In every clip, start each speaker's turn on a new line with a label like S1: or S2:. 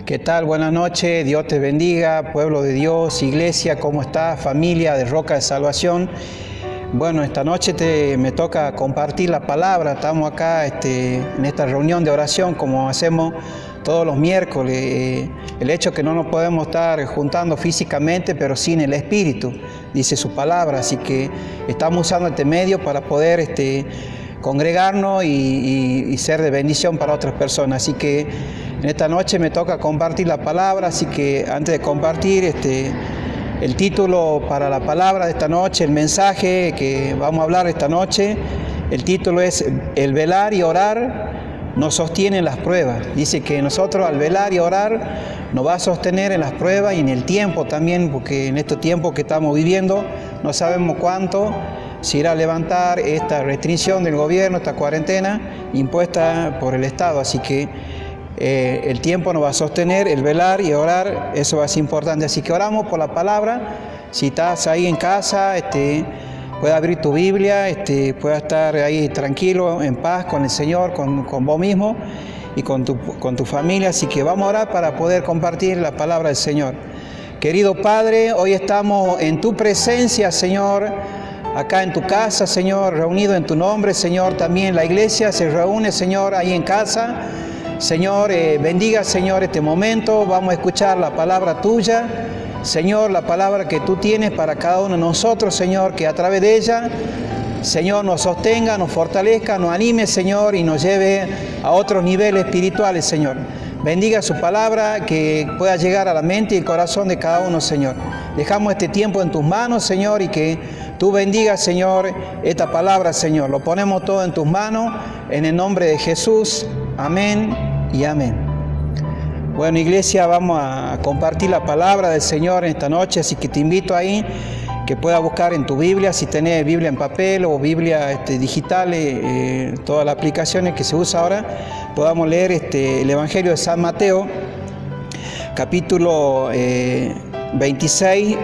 S1: ¿Qué tal? Buenas noches, Dios te bendiga, pueblo de Dios, iglesia, ¿cómo estás? Familia de Roca de Salvación. Bueno, esta noche me toca compartir la palabra. Estamos acá en esta reunión de oración como hacemos todos los miércoles. El hecho que no nos podemos estar juntando físicamente, pero sí en el espíritu, dice su palabra. Así que estamos usando este medio para poder congregarnos y ser de bendición para otras personas. Así que en esta noche me toca compartir la palabra, así que antes de compartir el título para la palabra de esta noche, el mensaje que vamos a hablar esta noche, el título es El velar y orar nos sostiene en las pruebas. Dice que nosotros al velar y orar nos va a sostener en las pruebas y en el tiempo también, porque en este tiempo que estamos viviendo no sabemos cuánto se irá a levantar esta restricción del gobierno, esta cuarentena impuesta por el Estado. Así que el tiempo nos va a sostener, el velar y orar, eso va a ser importante. Así que oramos por la palabra. Si estás ahí en casa, puedes abrir tu Biblia, puedes estar ahí tranquilo, en paz con el Señor, con vos mismo y con tu familia. Así que vamos a orar para poder compartir la palabra del Señor. Querido Padre, hoy estamos en tu presencia, Señor, acá en tu casa, Señor, reunido en tu nombre, Señor. También la iglesia se reúne, Señor, ahí en casa. Señor, bendiga, Señor, este momento. Vamos a escuchar la palabra tuya, Señor, la palabra que tú tienes para cada uno de nosotros, Señor, que a través de ella, Señor, nos sostenga, nos fortalezca, nos anime, Señor, y nos lleve a otros niveles espirituales, Señor. Bendiga su palabra, que pueda llegar a la mente y el corazón de cada uno, Señor. Dejamos este tiempo en tus manos, Señor, y que tú bendigas, Señor, esta palabra, Señor. Lo ponemos todo en tus manos, en el nombre de Jesús. Amén y amén. Bueno, iglesia, vamos a compartir la palabra del Señor en esta noche, así que te invito ahí que puedas buscar en tu Biblia, si tenés Biblia en papel o Biblia digital, todas las aplicaciones que se usa ahora, podamos leer el Evangelio de San Mateo, capítulo 26,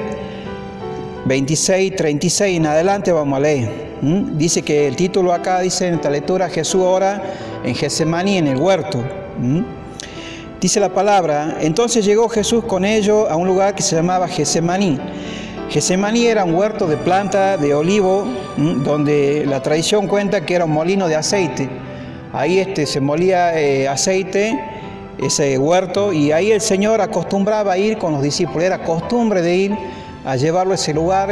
S1: 36 en adelante vamos a leer. Dice que el título acá dice en esta lectura: Jesús ora en Getsemaní, en el huerto. Dice la palabra: entonces llegó Jesús con ellos a un lugar que se llamaba Getsemaní. Getsemaní era un huerto de planta de olivo, donde la tradición cuenta que era un molino de aceite. Ahí se molía aceite, ese huerto, y ahí el Señor acostumbraba a ir con los discípulos. Era costumbre de ir a llevarlo a ese lugar,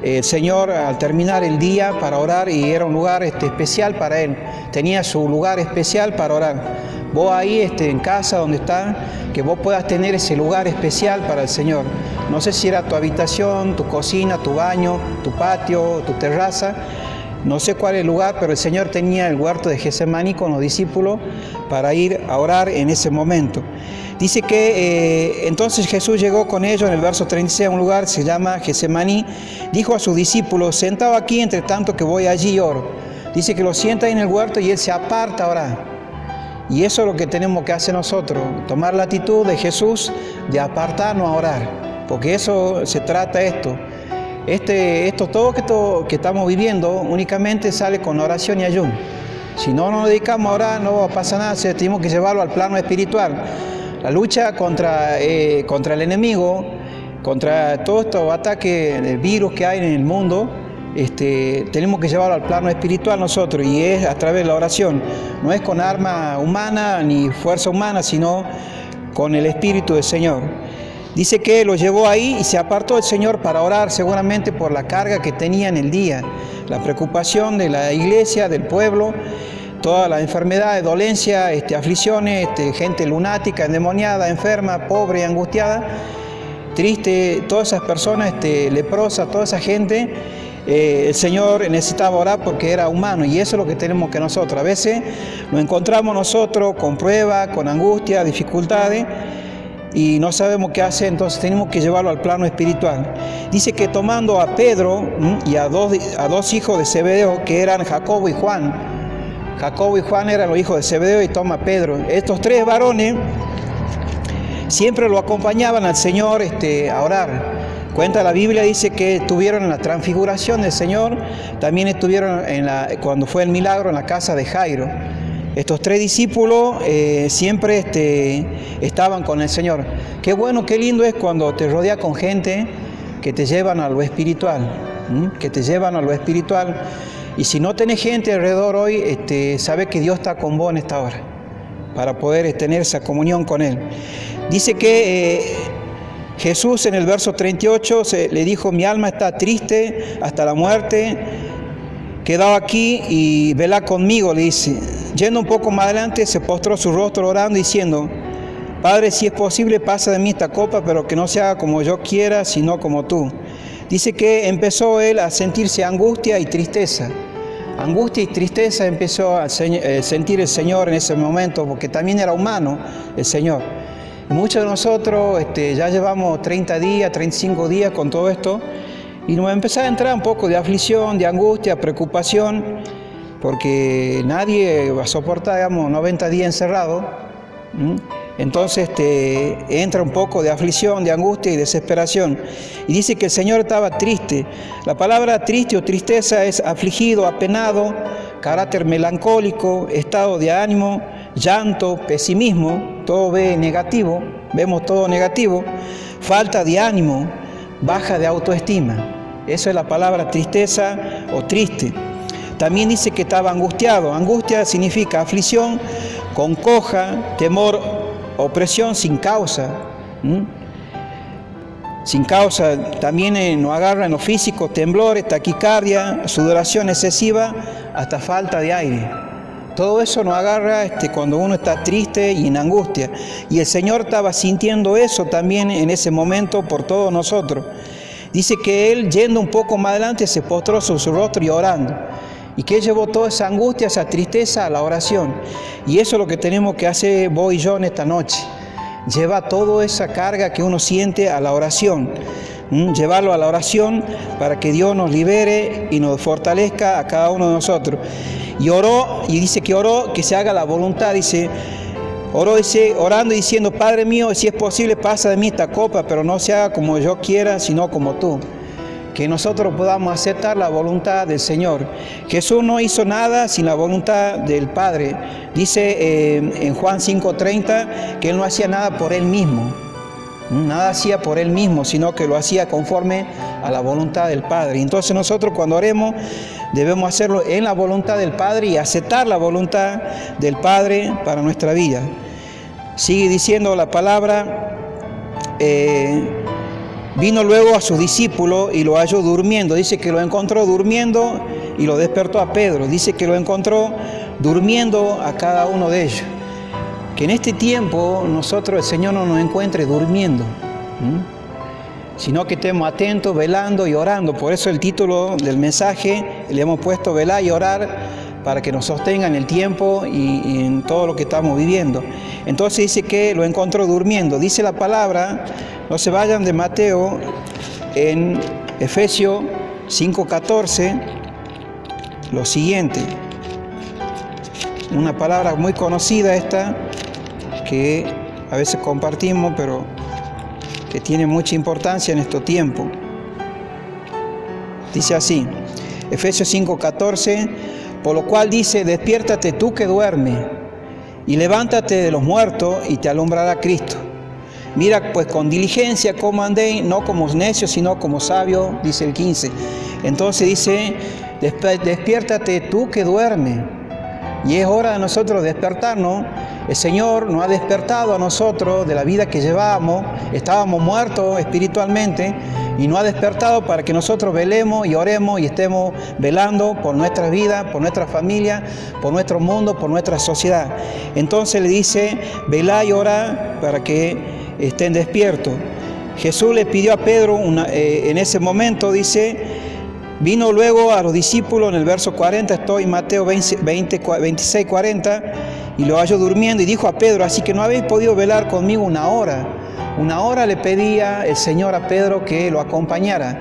S1: el Señor, al terminar el día, para orar, y era un lugar especial para Él. Tenía su lugar especial para orar. Vos ahí en casa donde estás, que vos puedas tener ese lugar especial para el Señor. No sé si era tu habitación, tu cocina, tu baño, tu patio, tu terraza. No sé cuál es el lugar, pero el Señor tenía el huerto de Getsemaní con los discípulos para ir a orar en ese momento. Dice que entonces Jesús llegó con ellos en el verso 36 a un lugar que se llama Getsemaní. Dijo a sus discípulos: sentado aquí, entre tanto que voy allí y oro. Dice que lo sienta ahí en el huerto y Él se aparta a orar. Y eso es lo que tenemos que hacer nosotros, tomar la actitud de Jesús de apartarnos a orar, porque eso se trata esto. Todo que estamos viviendo únicamente sale con oración y ayuno. Si no nos dedicamos a orar, no pasa nada. Tenemos que llevarlo al plano espiritual. La lucha contra el enemigo, contra todos estos ataques de virus que hay en el mundo, tenemos que llevarlo al plano espiritual nosotros, y es a través de la oración. No es con arma humana ni fuerza humana, sino con el Espíritu del Señor. Dice que lo llevó ahí y se apartó el Señor para orar, seguramente por la carga que tenía en el día, la preocupación de la iglesia, del pueblo, todas las enfermedades, dolencias, aflicciones, gente lunática, endemoniada, enferma, pobre, angustiada, triste, todas esas personas, leprosas, toda esa gente. El Señor necesitaba orar porque era humano, y eso es lo que tenemos que nosotros. A veces nos encontramos nosotros con pruebas, con angustia, dificultades, y no sabemos qué hacer, entonces tenemos que llevarlo al plano espiritual. Dice que tomando a Pedro y a dos hijos de Zebedeo, que eran Jacobo y Juan. Jacobo y Juan eran los hijos de Zebedeo, y toma a Pedro. Estos tres varones siempre lo acompañaban al Señor a orar. Cuenta la Biblia, dice que estuvieron en la transfiguración del Señor, también estuvieron cuando fue el milagro en la casa de Jairo. Estos 3 discípulos siempre estaban con el Señor. Qué bueno, qué lindo es cuando te rodeas con gente que te llevan a lo espiritual, que te llevan a lo espiritual. Y si no tenés gente alrededor hoy, sabe que Dios está con vos en esta hora, para poder tener esa comunión con Él. Dice que Jesús en el verso 38 le dijo: mi alma está triste hasta la muerte, quedado aquí y velá conmigo, le dice. Yendo un poco más adelante, se postró su rostro orando, diciendo: Padre, si es posible, pasa de mí esta copa, pero que no se haga como yo quiera, sino como tú. Dice que empezó él a sentirse angustia y tristeza. Angustia y tristeza empezó a sentir el Señor en ese momento, porque también era humano el Señor. Muchos de nosotros ya llevamos 30 días, 35 días con todo esto, y nos empezó a entrar un poco de aflicción, de angustia, preocupación, porque nadie va a soportar, digamos, 90 días encerrado. Entonces entra un poco de aflicción, de angustia y desesperación. Y dice que el Señor estaba triste. La palabra triste o tristeza es afligido, apenado, carácter melancólico, estado de ánimo, llanto, pesimismo, todo negativo, vemos todo negativo, falta de ánimo, baja de autoestima. Eso es la palabra tristeza o triste. También dice que estaba angustiado. Angustia significa aflicción, congoja, temor, opresión sin causa. Sin causa. También nos agarra en lo físico temblores, taquicardia, sudoración excesiva, hasta falta de aire. Todo eso nos agarra cuando uno está triste y en angustia. Y el Señor estaba sintiendo eso también en ese momento por todos nosotros. Dice que Él, yendo un poco más adelante, se postró sobre su rostro y orando. Y que llevó toda esa angustia, esa tristeza a la oración. Y eso es lo que tenemos que hacer vos y yo en esta noche. Lleva toda esa carga que uno siente a la oración. Llevarlo a la oración para que Dios nos libere y nos fortalezca a cada uno de nosotros. Y oró, y dice que oró, que se haga la voluntad, orando y diciendo: Padre mío, si es posible, pasa de mí esta copa, pero no se haga como yo quiera, sino como tú. Que nosotros podamos aceptar la voluntad del Señor. Jesús no hizo nada sin la voluntad del Padre. Dice en Juan 5:30 que Él no hacía nada por Él mismo. Nada hacía por Él mismo, sino que lo hacía conforme a la voluntad del Padre. Entonces nosotros cuando oremos debemos hacerlo en la voluntad del Padre y aceptar la voluntad del Padre para nuestra vida. Sigue diciendo la palabra: vino luego a sus discípulos y lo halló durmiendo. Dice que lo encontró durmiendo y lo despertó a Pedro. Dice que lo encontró durmiendo a cada uno de ellos. Que en este tiempo nosotros, el Señor no nos encuentre durmiendo, sino que estemos atentos, velando y orando. Por eso el título del mensaje le hemos puesto: velar y orar, para que nos sostenga en el tiempo y en todo lo que estamos viviendo. Entonces dice que lo encontró durmiendo. Dice la palabra, no se vayan de Mateo, en Efesios 5:14, lo siguiente. Una palabra muy conocida esta, que a veces compartimos, pero que tiene mucha importancia en estos tiempos. Dice así, Efesios 5:14, por lo cual dice: despiértate tú que duermes, y levántate de los muertos, y te alumbrará Cristo. Mira pues con diligencia cómo andéis, no como necios, sino como sabios, dice el 15. Entonces dice: despiértate tú que duermes. Y es hora de nosotros despertarnos. El Señor nos ha despertado a nosotros de la vida que llevábamos. Estábamos muertos espiritualmente y nos ha despertado para que nosotros velemos y oremos y estemos velando por nuestras vidas, por nuestra familia, por nuestro mundo, por nuestra sociedad. Entonces le dice: velá y orá para que estén despiertos. Jesús le pidió a Pedro en ese momento, dice, vino luego a los discípulos, en el verso 40, estoy en Mateo 26, 40, y lo halló durmiendo y dijo a Pedro: así que no habéis podido velar conmigo una hora. Una hora le pedía el Señor a Pedro que lo acompañara.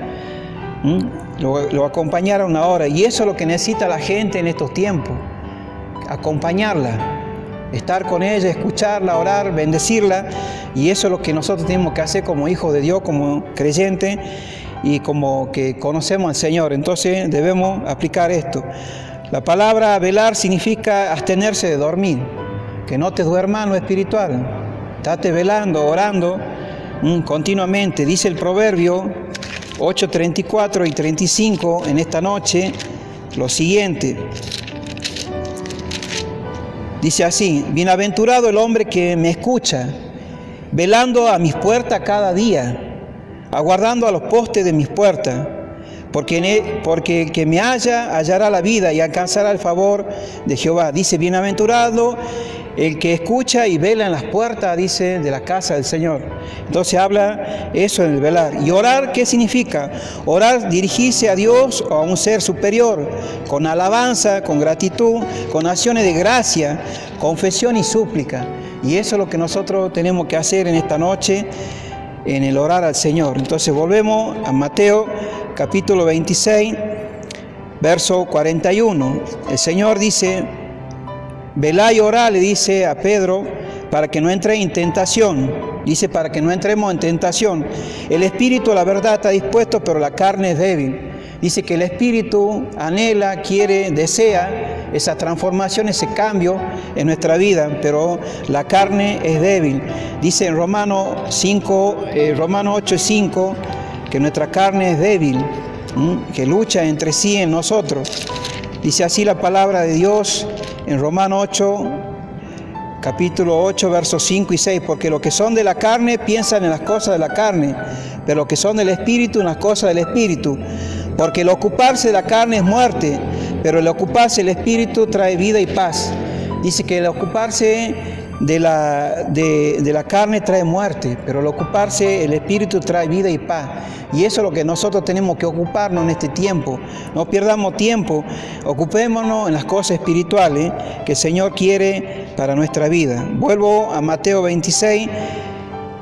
S1: Lo acompañara una hora. Y eso es lo que necesita la gente en estos tiempos. Acompañarla. Estar con ella, escucharla, orar, bendecirla. Y eso es lo que nosotros tenemos que hacer como hijos de Dios, como creyentes y como que conocemos al Señor. Entonces debemos aplicar esto. La palabra velar significa abstenerse de dormir, que no te duermas en lo espiritual. Estate velando, orando continuamente. Dice el Proverbio 8:34 y 35 en esta noche lo siguiente. Dice así: bienaventurado el hombre que me escucha, velando a mis puertas cada día, aguardando a los postes de mis puertas, porque el que me halla hallará la vida y alcanzará el favor de Jehová. Dice: bienaventurado el que escucha y vela en las puertas, dice, de la casa del Señor. Entonces habla eso en el velar. ¿Y orar qué significa? Orar, dirigirse a Dios o a un ser superior, con alabanza, con gratitud, con acciones de gracia, confesión y súplica. Y eso es lo que nosotros tenemos que hacer en esta noche, en el orar al Señor. Entonces volvemos a Mateo capítulo 26, verso 41. El Señor dice: velá y orá, le dice a Pedro, para que no entre en tentación. Dice, para que no entremos en tentación. El espíritu, la verdad, está dispuesto, pero la carne es débil. Dice que el espíritu anhela, quiere, desea esa transformación, ese cambio en nuestra vida, pero la carne es débil. Dice en Romanos 8:5, que nuestra carne es débil, que lucha entre sí en nosotros. Dice así la palabra de Dios en Romanos 8, capítulo 8, versos 5 y 6, porque los que son de la carne piensan en las cosas de la carne, pero los que son del Espíritu en las cosas del Espíritu. Porque el ocuparse de la carne es muerte, pero el ocuparse del Espíritu trae vida y paz. Dice que el ocuparse de la carne trae muerte, pero el ocuparse el Espíritu trae vida y paz. Y eso es lo que nosotros tenemos que ocuparnos en este tiempo. No perdamos tiempo, ocupémonos en las cosas espirituales que el Señor quiere para nuestra vida. Vuelvo a Mateo 26,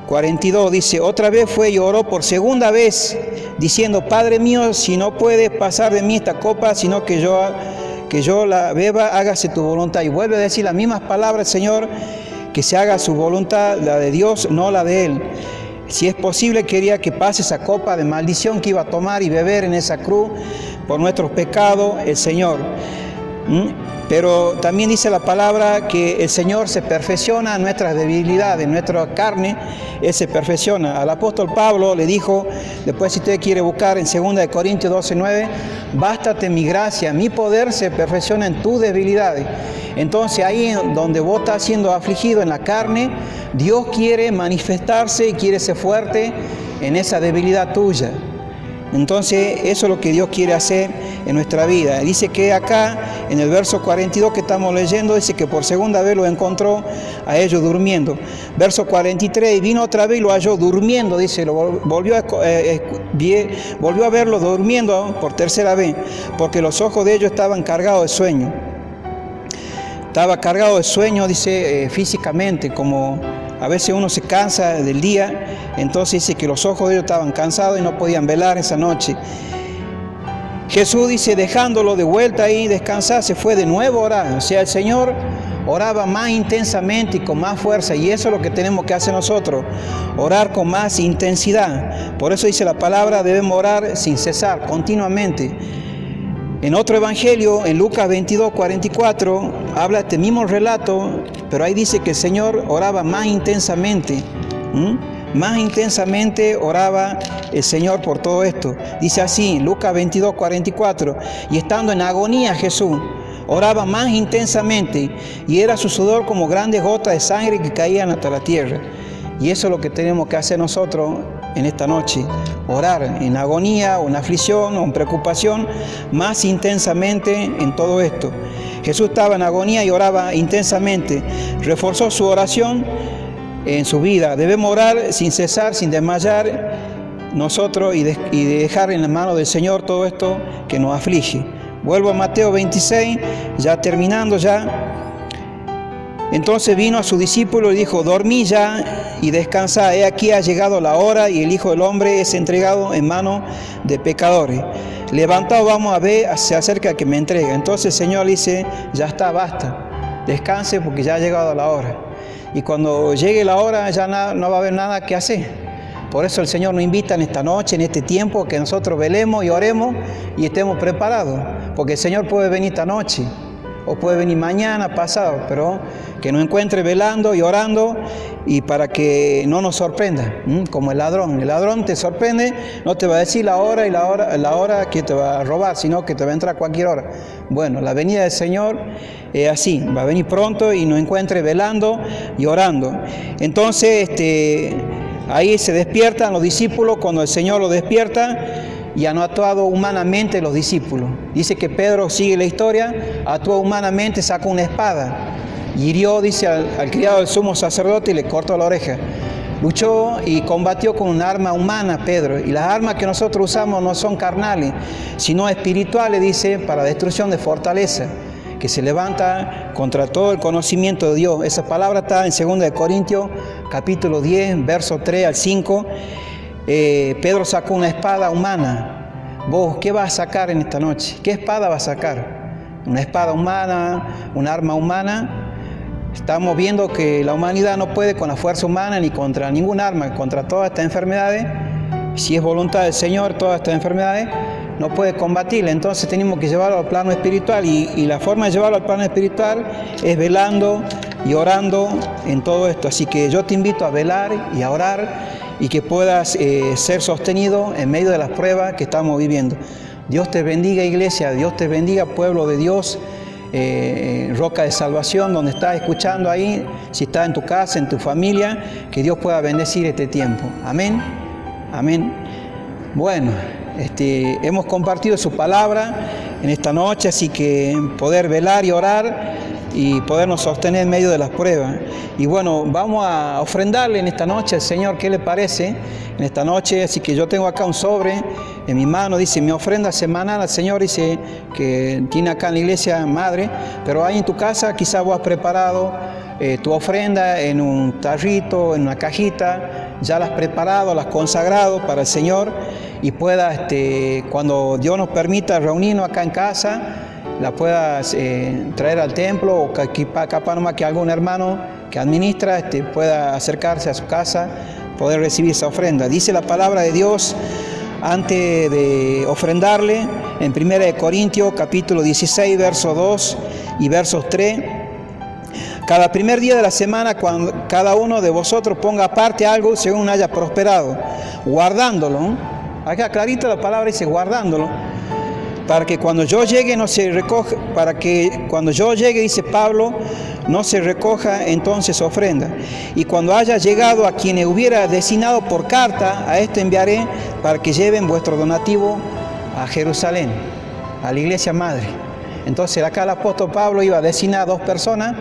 S1: 42, dice: otra vez fue y oró por segunda vez, diciendo: Padre mío, si no puedes pasar de mí esta copa, sino que yo la beba, hágase tu voluntad. Y vuelve a decir las mismas palabras, Señor, que se haga su voluntad, la de Dios, no la de Él. Si es posible, quería que pase esa copa de maldición que iba a tomar y beber en esa cruz por nuestros pecados, el Señor. Pero también dice la palabra que el Señor se perfecciona en nuestras debilidades, en nuestra carne, Él se perfecciona. Al apóstol Pablo le dijo, después si usted quiere buscar en 2 Corintios 12:9, bástate mi gracia, mi poder se perfecciona en tus debilidades. Entonces ahí donde vos estás siendo afligido en la carne, Dios quiere manifestarse y quiere ser fuerte en esa debilidad tuya. Entonces eso es lo que Dios quiere hacer en nuestra vida. Dice que acá en el verso 42 que estamos leyendo, dice que por segunda vez lo encontró a ellos durmiendo. Verso 43, y vino otra vez y lo halló durmiendo, dice, volvió a verlo durmiendo por tercera vez, porque los ojos de ellos estaban cargados de sueño. Estaba cargado de sueño, dice, físicamente, como a veces uno se cansa del día, entonces dice que los ojos de ellos estaban cansados y no podían velar esa noche. Jesús dice, dejándolo de vuelta ahí descansar, se fue de nuevo a orar. O sea, el Señor oraba más intensamente y con más fuerza, y eso es lo que tenemos que hacer nosotros, orar con más intensidad. Por eso dice la palabra, debemos orar sin cesar, continuamente. En otro evangelio, en Lucas 22:44, habla este mismo relato, pero ahí dice que el Señor oraba más intensamente. Más intensamente oraba el Señor por todo esto. Dice así, Lucas 22:44, y estando en agonía Jesús, oraba más intensamente, y era su sudor como grandes gotas de sangre que caían hasta la tierra. Y eso es lo que tenemos que hacer nosotros en esta noche, orar en agonía o en aflicción o en preocupación, más intensamente en todo esto. Jesús estaba en agonía y oraba intensamente, reforzó su oración en su vida. Debemos orar sin cesar, sin desmayar nosotros y dejar en la mano del Señor todo esto que nos aflige. Vuelvo a Mateo 26, ya terminando ya. Entonces vino a su discípulo y dijo, dormí ya y descansad, he aquí ha llegado la hora y el Hijo del Hombre es entregado en manos de pecadores. Levantaos, vamos a ver, se acerca que me entrega. Entonces el Señor le dice, ya está, basta, descanse porque ya ha llegado la hora. Y cuando llegue la hora ya no va a haber nada que hacer. Por eso el Señor nos invita en esta noche, en este tiempo, que nosotros velemos y oremos y estemos preparados porque el Señor puede venir esta noche, o puede venir mañana, pasado, pero que nos encuentre velando y orando, y para que no nos sorprenda, como el ladrón. El ladrón te sorprende, no te va a decir la hora la hora que te va a robar, sino que te va a entrar a cualquier hora. Bueno, la venida del Señor es así, va a venir pronto y nos encuentre velando y orando. Entonces, ahí se despiertan los discípulos cuando el Señor los despierta. Y han actuado humanamente los discípulos. Dice que Pedro sigue la historia, actuó humanamente, sacó una espada, hirió, dice, al criado del sumo sacerdote y le cortó la oreja. Luchó y combatió con un arma humana, Pedro. Y las armas que nosotros usamos no son carnales, sino espirituales, dice, para destrucción de fortaleza, que se levanta contra todo el conocimiento de Dios. Esa palabra está en 2 Corintios, capítulo 10, verso 3 al 5. Pedro sacó una espada humana. ¿Vos qué vas a sacar en esta noche? ¿Qué espada vas a sacar? ¿Una espada humana? ¿Un arma humana? Estamos viendo que la humanidad no puede con la fuerza humana ni contra ningún arma, contra todas estas enfermedades. Si es voluntad del Señor, todas estas enfermedades no puede combatirla. Entonces tenemos que llevarlo al plano espiritual, y la forma de llevarlo al plano espiritual es velando y orando en todo esto. Así que yo te invito a velar y a orar, y que puedas ser sostenido en medio de las pruebas que estamos viviendo. Dios te bendiga, iglesia. Dios te bendiga, pueblo de Dios, Roca de Salvación, donde estás escuchando ahí, si estás en tu casa, en tu familia, que Dios pueda bendecir este tiempo. Amén. Amén. Bueno, hemos compartido su palabra en esta noche, así que poder velar y orar y podernos sostener en medio de las pruebas. Y bueno, vamos a ofrendarle en esta noche al Señor. ¿Qué le parece en esta noche? Así que yo tengo acá un sobre en mi mano, dice mi ofrenda semanal al Señor, dice que tiene acá en la iglesia madre, pero ahí en tu casa quizás vos has preparado tu ofrenda en un tarrito, en una cajita, ya la has preparado, la has consagrado para el Señor, y puedas, cuando Dios nos permita reunirnos acá en casa, la puedas traer al templo, o capaz nomás que algún hermano que administra pueda acercarse a su casa, poder recibir esa ofrenda. Dice la palabra de Dios, antes de ofrendarle, en 1 Corintios capítulo 16, versos 2 y versos 3, cada primer día de la semana, cuando cada uno de vosotros ponga aparte algo según haya prosperado, guardándolo. Acá clarito la palabra dice guardándolo, para que cuando yo llegue no se recoja, para que cuando yo llegue, dice Pablo, no se recoja entonces ofrenda. Y cuando haya llegado a quien hubiera designado por carta, a este enviaré para que lleven vuestro donativo a Jerusalén, a la iglesia madre. Entonces acá el apóstol Pablo iba a designar a 2 personas,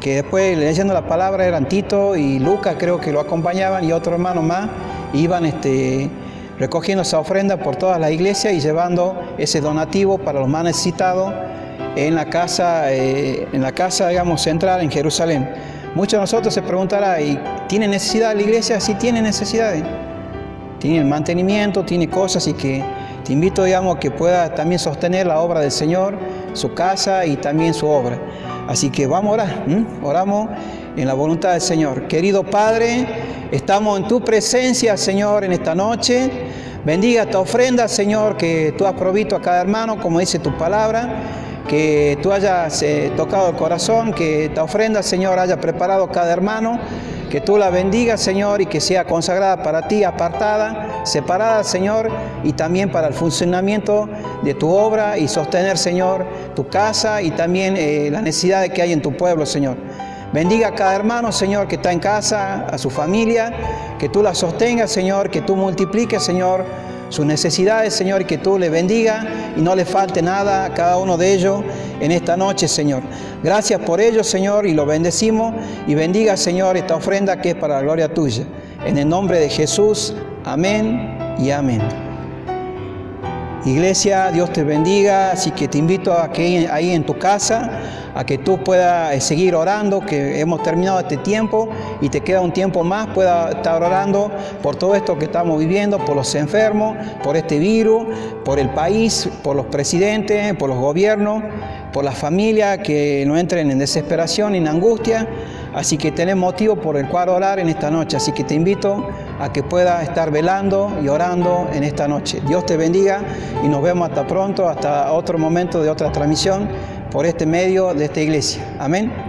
S1: que después, leyendo la palabra, eran Tito y Lucas, creo que lo acompañaban, y otro hermano más, iban recogiendo esa ofrenda por todas las iglesias y llevando ese donativo para los más necesitados en la casa, digamos, central en Jerusalén. Muchos de nosotros se preguntarán, ¿y tiene necesidad la iglesia? Sí, tiene necesidades. Tiene el mantenimiento, tiene cosas, y que te invito, digamos, que pueda también sostener la obra del Señor, su casa y también su obra. Así que vamos a orar, oramos en la voluntad del Señor. Querido Padre, estamos en tu presencia, Señor, en esta noche. Bendiga esta ofrenda, Señor, que tú has provisto a cada hermano, como dice tu palabra, que tú hayas tocado el corazón, que esta ofrenda, Señor, haya preparado cada hermano, que tú la bendigas, Señor, y que sea consagrada para ti, apartada, separada, Señor, y también para el funcionamiento de tu obra y sostener, Señor, tu casa y también las necesidades que hay en tu pueblo, Señor. Bendiga a cada hermano, Señor, que está en casa, a su familia, que tú la sostengas, Señor, que tú multipliques, Señor, sus necesidades, Señor, y que tú le bendiga y no le falte nada a cada uno de ellos en esta noche, Señor. Gracias por ello, Señor, y lo bendecimos, y bendiga, Señor, esta ofrenda que es para la gloria tuya. En el nombre de Jesús, amén y amén. Iglesia, Dios te bendiga, así que te invito a que ahí en tu casa, a que tú puedas seguir orando, que hemos terminado este tiempo y te queda un tiempo más, puedas estar orando por todo esto que estamos viviendo, por los enfermos, por este virus, por el país, por los presidentes, por los gobiernos, por las familias que no entren en desesperación y en angustia. Así que tenés motivo por el cual orar en esta noche, así que te invito a que puedas estar velando y orando en esta noche. Dios te bendiga y nos vemos hasta pronto, hasta otro momento de otra transmisión por este medio de esta iglesia. Amén.